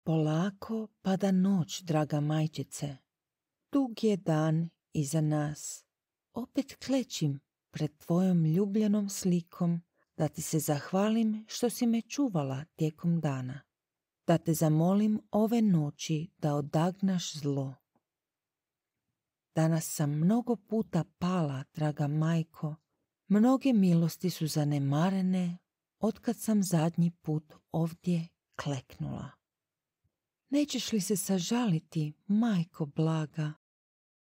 Polako pada noć, draga majčice. Dug je dan iza nas. Opet klečim pred tvojom ljubljenom slikom da ti se zahvalim što si me čuvala tijekom dana. Da te zamolim ove noći da odagnaš zlo. Danas sam mnogo puta pala, draga majko. Mnoge milosti su zanemarene otkad sam zadnji put ovdje kleknula. Nećeš li se sažaliti, majko blaga,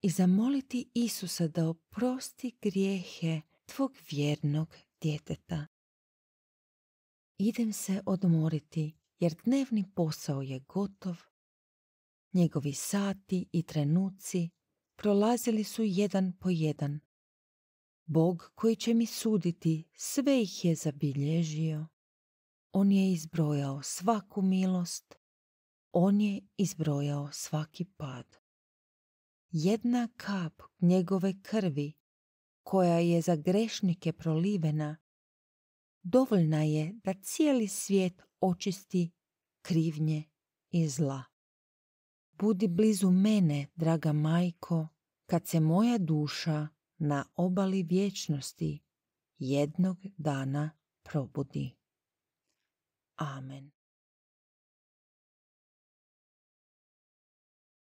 i zamoliti Isusa da oprosti grijehe tvog vjernog djeteta? Idem se odmoriti jer dnevni posao je gotov. Njegovi sati i trenuci prolazili su jedan po jedan. Bog koji će mi suditi sve ih je zabilježio. On je izbrojao svaku milost. On je izbrojao svaki pad. Jedna kap njegove krvi, koja je za grešnike prolivena, dovoljna je da cijeli svijet očisti krivnje i zla. Budi blizu mene, draga majko, kad se moja duša na obali vječnosti jednog dana probudi. Amen.